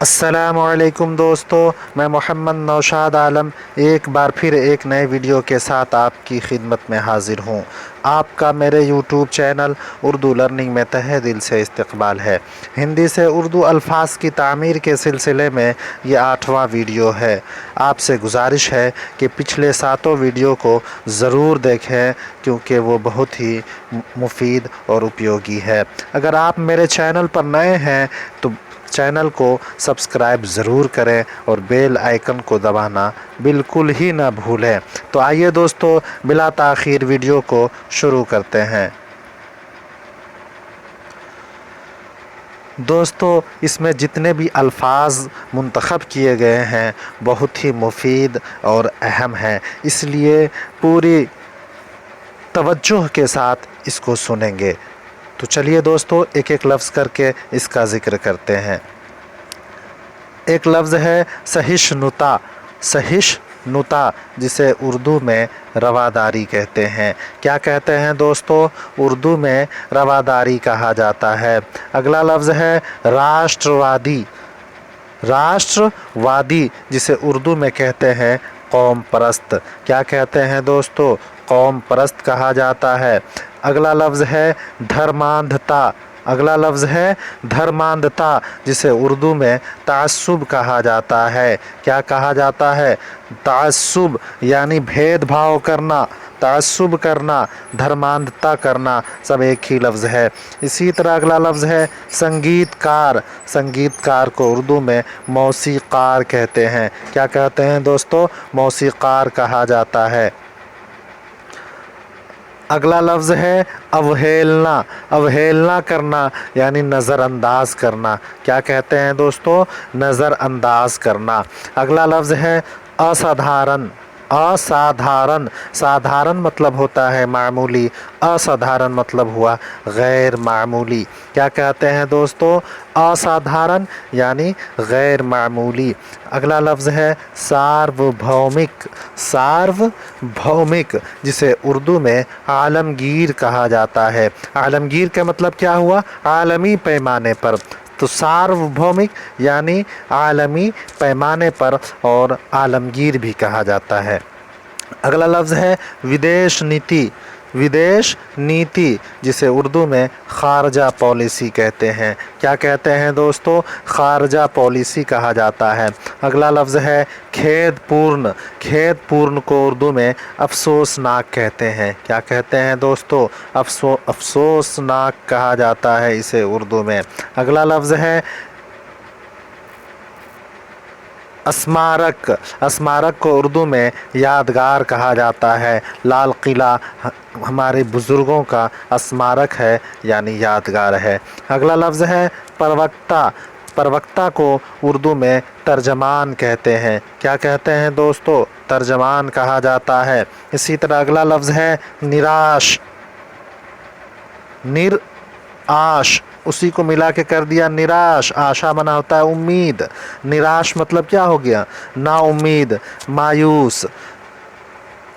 अस्सलामुअलैकुम दोस्तों, मैं मोहम्मद नौशाद आलम एक बार फिर एक नए वीडियो के साथ आपकी खिदमत में हाज़िर हूँ। आपका मेरे यूट्यूब चैनल उर्दू लर्निंग में तहे दिल से इस्तकबाल है। हिंदी से उर्दू अल्फाज की तामीर के सिलसिले में ये 8वां वीडियो है। आपसे गुजारिश है कि पिछले 7 वीडियो को ज़रूर देखें क्योंकि वो बहुत ही मुफीद और उपयोगी है। अगर आप मेरे चैनल पर नए हैं तो चैनल को सब्सक्राइब ज़रूर करें और बेल आइकन को दबाना बिल्कुल ही ना भूलें। तो आइए दोस्तों, बिला ताख़ीर वीडियो को शुरू करते हैं। दोस्तों, इसमें जितने भी अल्फाज मुंतखब किए गए हैं बहुत ही मुफीद और अहम हैं, इसलिए पूरी तवज्जो के साथ इसको सुनेंगे। तो चलिए दोस्तों, एक एक लफ्ज़ करके इसका ज़िक्र करते हैं। एक लफ्ज़ है सहिष्णुता। सहिष्णुता जिसे उर्दू में रवादारी कहते हैं। क्या कहते हैं दोस्तों? उर्दू में रवादारी कहा जाता है। अगला लफ्ज़ है राष्ट्रवादी। राष्ट्रवादी जिसे उर्दू में कहते हैं कौम परस्त। क्या कहते हैं दोस्तों? कौम परस्त कहा जाता है। अगला लफ्ज़ है धर्मांधता। अगला लफ्ज़ है धर्मांधता जिसे उर्दू में तासुब कहा जाता है। क्या कहा जाता है? तासुब यानी भेदभाव करना, तासुब करना, धर्मांधता करना, सब एक ही लफ्ज़ है। इसी तरह अगला लफ्ज़ है संगीतकार। संगीतकार को उर्दू में मौसीक़ार कहते हैं। क्या कहते हैं दोस्तों? मौसीक़ार कहा जाता है। अगला लफ्ज़ है अवहेलना। अवहेलना करना यानी नज़रअंदाज करना। क्या कहते हैं दोस्तों? नज़रअंदाज करना। अगला लफ्ज़ है असाधारण। असाधारण, साधारण मतलब होता है मामूली, असाधारण मतलब हुआ गैर मामूली। क्या कहते हैं दोस्तों? असाधारण यानी गैर मामूली। अगला लफ्ज़ है सार्वभौमिक। सार्वभौमिक जिसे उर्दू में आलमगीर कहा जाता है। आलमगीर का मतलब क्या हुआ? आलमी पैमाने पर। तो सार्वभौमिक यानी आलमी पैमाने पर और आलमगीर भी कहा जाता है। अगला लफ्ज़ है विदेश नीति। विदेश नीति जिसे उर्दू में खारजा पॉलिसी कहते हैं। क्या कहते हैं दोस्तों? खारजा पॉलिसी कहा जाता है। अगला लफ्ज़ है खेदपूर्ण। खेदपूर्ण को उर्दू में अफसोसनाक कहते हैं। क्या कहते हैं दोस्तों? अफसोसनाक कहा जाता है इसे उर्दू में। अगला लफ्ज़ है स्मारक। स्मारक को उर्दू में यादगार कहा जाता है। लाल किला हमारे बुज़ुर्गों का स्मारक है यानी यादगार है। अगला लफ्ज़ है प्रवक्ता। प्रवक्ता को उर्दू में तर्जमान कहते हैं। क्या कहते हैं दोस्तों? तर्जमान कहा जाता है। इसी तरह अगला लफ्ज़ है निराश। निराश उसी को मिला के कर दिया निराश। आशा बना होता है उम्मीद। निराश मतलब क्या हो गया? ना उम्मीद, मायूस।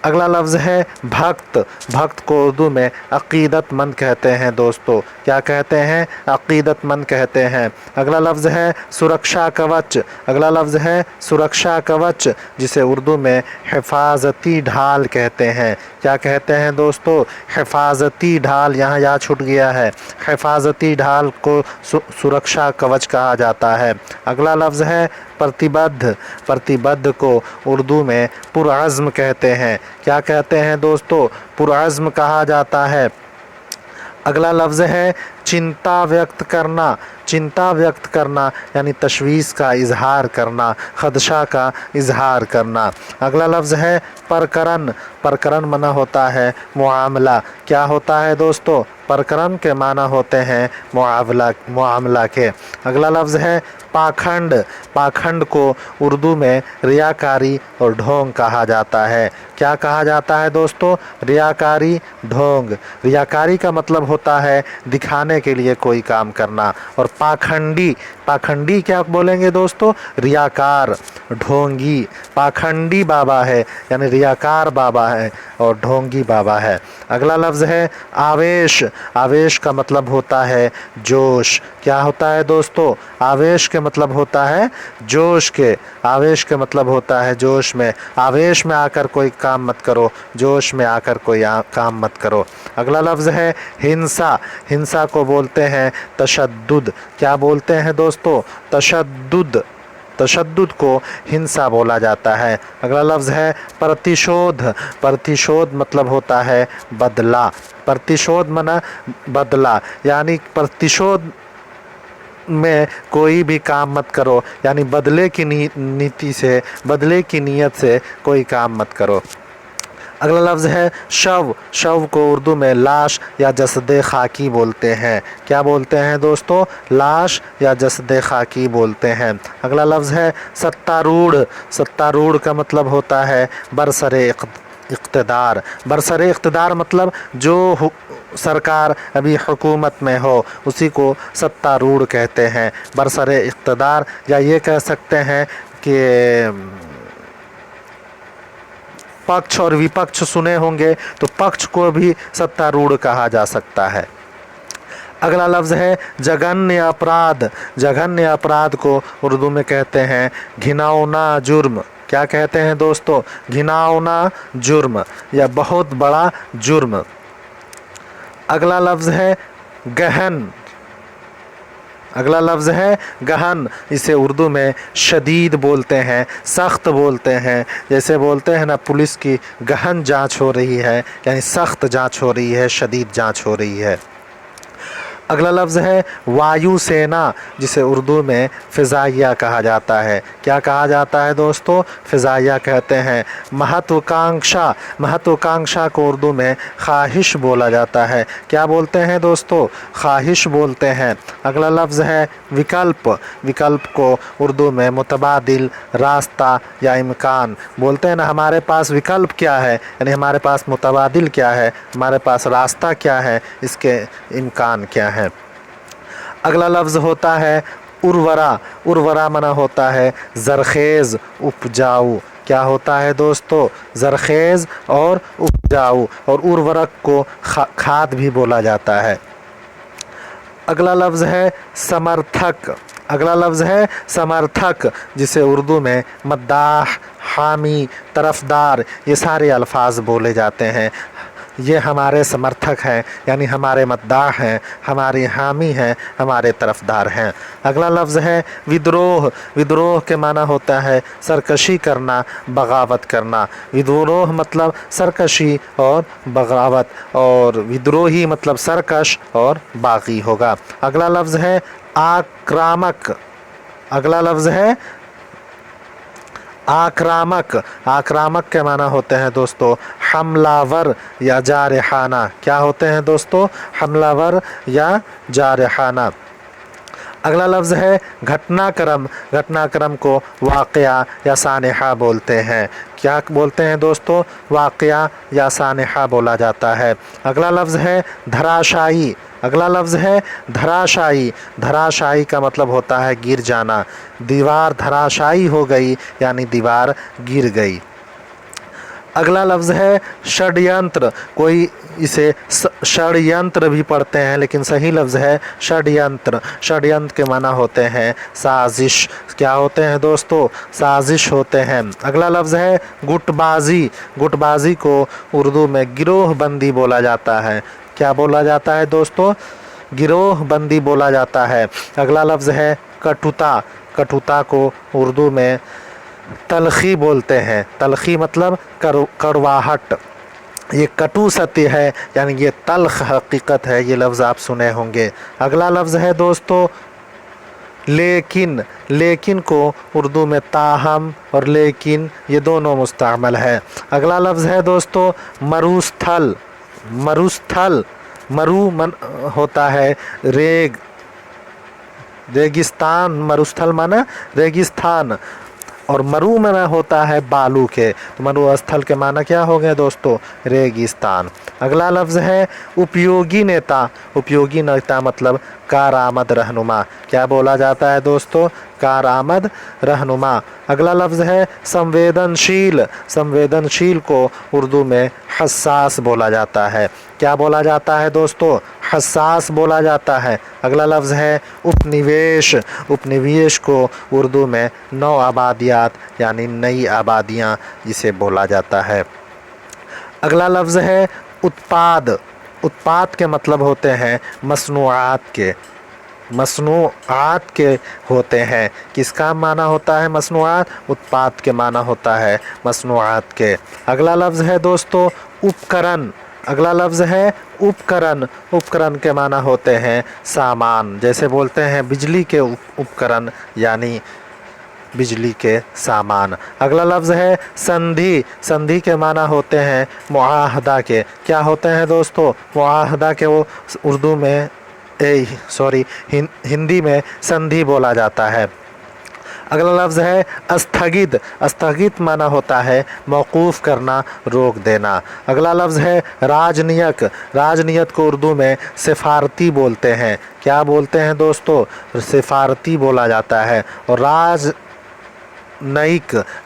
अगला लफ्ज़ है भक्त। भक्त को उर्दू में अक़ीदतमंद कहते हैं दोस्तों। क्या कहते हैं? अक़ीदतमंद कहते हैं। अगला लफ्ज़ है सुरक्षा कवच। अगला लफ्ज़ है सुरक्षा कवच जिसे उर्दू में हिफाजती ढाल कहते हैं। क्या कहते हैं दोस्तों? हिफाजती ढाल, यहाँ या छूट गया है। हिफाजती ढाल को सुरक्षा कवच कहा जाता है। अगला लफ्ज़ है प्रतिबद्ध। प्रतिबद्ध को उर्दू में पुरअज़्म कहते हैं। क्या कहते हैं दोस्तों? पुरअज़्म कहा जाता है। अगला लफ्ज़ है चिंता व्यक्त करना। चिंता व्यक्त करना यानी तशवीश का इजहार करना, खदशा का इजहार करना। अगला लफ्ज़ है प्रकरण। प्रकरण माना होता है मुआमला। क्या होता है दोस्तों? प्रकरण के माना होते हैं मुआमला के। अगला लफ्ज़ है पाखंड। पाखंड को उर्दू में रियाकारी और ढोंग कहा जाता है। क्या कहा जाता है दोस्तों? रियाकारी, ढोंग। रियाकारी का मतलब होता है दिखाने के लिए कोई काम करना, और पाखंडी, पाखंडी क्या बोलेंगे दोस्तों? रियाकार। ढोंगी, पाखंडी बाबा है यानी रियाकार बाबा है और ढोंगी बाबा है। अगला लफ्ज़ है आवेश। आवेश का मतलब होता है जोश। क्या होता है दोस्तों? आवेश के मतलब होता है जोश के। आवेश के मतलब होता है जोश में। आवेश में आकर कोई काम मत करो, जोश में आकर कोई काम मत करो। अगला लफ्ज़ है हिंसा। हिंसा को बोलते हैं तशद्दुद। क्या बोलते हैं दोस्तों? तशद्दुद। तशद्दुद को हिंसा बोला जाता है। अगला लफ्ज़ है प्रतिशोध। प्रतिशोध मतलब होता है बदला। प्रतिशोध मना बदला, यानी प्रतिशोध में कोई भी काम मत करो, यानी बदले की नीति से, बदले की नीयत से कोई काम मत करो। अगला लफ्ज़ है शव। शव को उर्दू में लाश या जसद खाकी बोलते हैं। क्या बोलते हैं दोस्तों? लाश या जसद खाकी बोलते हैं। अगला लफ्ज़ है सत्तारूढ़। सत्तारूढ़ का मतलब होता है बरसरे इक़्तिदार। बरसरे इक़्तिदार मतलब जो सरकार अभी हुकूमत में हो उसी को सत्तारूढ़ कहते हैं, बरसरे इक़्तिदार। या ये कह सकते हैं कि पक्ष और विपक्ष सुने होंगे तो पक्ष को भी सत्तारूढ़ कहा जा सकता है। अगला लफ्ज़ है जघन्य अपराध। जघन्य अपराध को उर्दू में कहते हैं घिनौना जुर्म। क्या कहते हैं दोस्तों? घिनौना जुर्म या बहुत बड़ा जुर्म। अगला लफ्ज़ है गहन। अगला लफ्ज़ है गहन। इसे उर्दू में शदीद बोलते हैं, सख्त बोलते हैं। जैसे बोलते हैं ना पुलिस की गहन जांच हो रही है, यानी सख्त जांच हो रही है, शदीद जांच हो रही है। अगला लफ्ज़ है वायु सेना, जिसे उर्दू में फ़िज़ाइया कहा जाता है। क्या कहा जाता है दोस्तों? फ़िज़ाइया कहते हैं। महत्वाकांक्षा। महत्वाकांक्षा को उर्दू में ख्वाहिश बोला जाता है। क्या बोलते हैं दोस्तों? ख्वाहिश बोलते हैं। अगला लफ्ज़ है विकल्प। विकल्प को उर्दू में मुतबादिल, रास्ता या इम्कान बोलते हैं ना। हमारे पास विकल्प क्या है, यानी हमारे पास मुतबादिल क्या है, हमारे पास रास्ता क्या है, इसके इम्कान क्या है। अगला लफ्ज़ होता है उर्वरा। उर्वरा मना होता है ज़रखेज़, उपजाऊ। क्या होता है दोस्तों? ज़रखेज़ और उपजाऊ। और उर्वरक को खाद भी बोला जाता है। अगला लफ्ज़ है समर्थक। अगला लफ्ज़ है समर्थक, जिसे उर्दू में मद्दाह, हामी, तरफदार ये सारे अल्फाज बोले जाते हैं। ये हमारे समर्थक हैं, यानी हमारे मद्दाह हैं, हमारे हामी हैं, हमारे तरफदार हैं। अगला लफ्ज़ है विद्रोह। विद्रोह के माना होता है सरकशी करना, बगावत करना। विद्रोह मतलब सरकशी और बगावत, और विद्रोही मतलब सरकश और बागी होगा। अगला लफ्ज़ है आक्रामक। अगला लफ्ज़ है आक्रामक। आक्रामक के माना होते हैं दोस्तों हमलावर या जारहाना। क्या होते हैं दोस्तों? हमलावर या जारहाना। अगला लफ्ज़ है घटनाक्रम। घटनाक्रम को वाक़या या सानेहा बोलते हैं। क्या बोलते हैं दोस्तों? वाक़या या सानेहा बोला जाता है। अगला लफ्ज़ है धराशायी। अगला लफ्ज़ है धराशायी। धराशायी का मतलब होता है गिर जाना। दीवार धराशायी हो गई, यानी दीवार गिर गई। अगला लफ्ज़ है षड्यंत्र। कोई इसे षड्यंत्र भी पढ़ते हैं, लेकिन सही लफ्ज़ है षड्यंत्र। षड्यंत्र के माना होते हैं साजिश। क्या होते हैं दोस्तों? साजिश होते हैं। अगला लफ्ज़ है गुटबाजी। गुटबाजी को उर्दू में गिरोह बंदी बोला जाता है। क्या बोला जाता है दोस्तों? गिरोह बंदी बोला जाता है। अगला लफ्ज़ है कटुता। कटुता को उर्दू में तलखी बोलते हैं। तलखी मतलब कड़वाहट। ये कटु सत्य है, यानी ये तल्ख हकीकत है। ये लफ्ज़ आप सुने होंगे। अगला लफ्ज़ है दोस्तों लेकिन। लेकिन को उर्दू में ताहम और लेकिन ये दोनों मुस्तअमल है। अगला लफ्ज़ है दोस्तों मरुस्थल। मरुस्थल, मरु मन होता है रेगिस्तान। मरुस्थल माना रेगिस्तान। और मरु में होता है बालू के, तो मरुस्थल के माना क्या हो गए दोस्तों, रेगिस्तान। अगला लफ्ज़ है उपयोगी नेता। उपयोगी नेता मतलब कारआमद रहनुमा। क्या बोला जाता है दोस्तों, कारआमद रहनुमा। अगला लफ्ज़ है संवेदनशील। संवेदनशील को उर्दू में हसास बोला जाता है। क्या बोला जाता है दोस्तों, हसास बोला जाता है। अगला लफ्ज़ है उपनिवेश। उपनिवेश को उर्दू में नौ आबादियात यानी नई आबादियाँ जिसे बोला जाता है। अगला लफ्ज़ है उत्पाद। उत्पाद के मतलब होते हैं मसनूआत के। मसनूआत के होते हैं, किसका माना होता है मसनूआत, उत्पाद के माना होता है मसनूआत के। अगला लफ्ज़ है दोस्तों उपकरण। अगला लफ्ज़ है उपकरण। उपकरण के माना होते हैं सामान, जैसे बोलते हैं बिजली के उपकरण यानी बिजली के सामान। अगला लफ्ज़ है संधि। संधि के माना होते हैं मुआहदा के। क्या होते हैं दोस्तों, मुआहदा के वो उर्दू में हिंदी में संधि बोला जाता है। अगला लफ्ज़ है स्थगित। स्थगित माना होता है मौकूफ़ करना, रोक देना। अगला लफ्ज़ है राजनियक। राजनियत को उर्दू में सिफारती बोलते हैं। क्या बोलते हैं दोस्तों, सिफारती बोला जाता है। और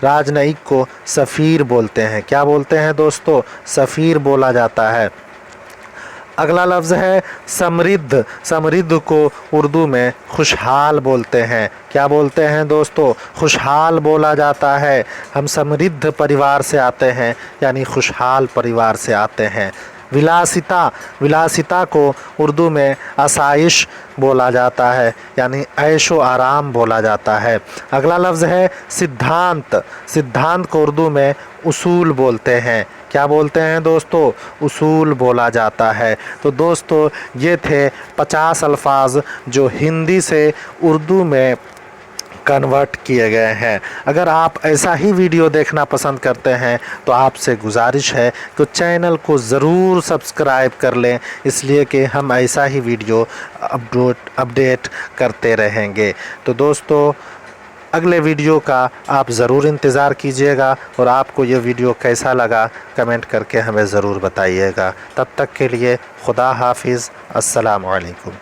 राजनयिक को सफ़ीर बोलते हैं। क्या बोलते हैं दोस्तों, सफ़ीर बोला जाता है। अगला लफ्ज़ है समृद्ध। समृद्ध को उर्दू में खुशहाल बोलते हैं। क्या बोलते हैं दोस्तों, खुशहाल बोला जाता है। हम समृद्ध परिवार से आते हैं यानी खुशहाल परिवार से आते हैं। विलासिता। विलासिता को उर्दू में आसाइश बोला जाता है यानी ऐशो आराम बोला जाता है। अगला लफ्ज़ है सिद्धांत। सिद्धांत को उर्दू में उसूल बोलते हैं। क्या बोलते हैं दोस्तों, उसूल बोला जाता है। तो दोस्तों ये थे 50 अल्फाज जो हिंदी से उर्दू में कन्वर्ट किए गए हैं। अगर आप ऐसा ही वीडियो देखना पसंद करते हैं तो आपसे गुजारिश है कि चैनल को ज़रूर सब्सक्राइब कर लें, इसलिए कि हम ऐसा ही वीडियो अपडेट करते रहेंगे। तो दोस्तों अगले वीडियो का आप ज़रूर इंतज़ार कीजिएगा और आपको ये वीडियो कैसा लगा कमेंट करके हमें ज़रूर बताइएगा। तब तक के लिए खुदा हाफिज़। अस्सलाम वालेकुम।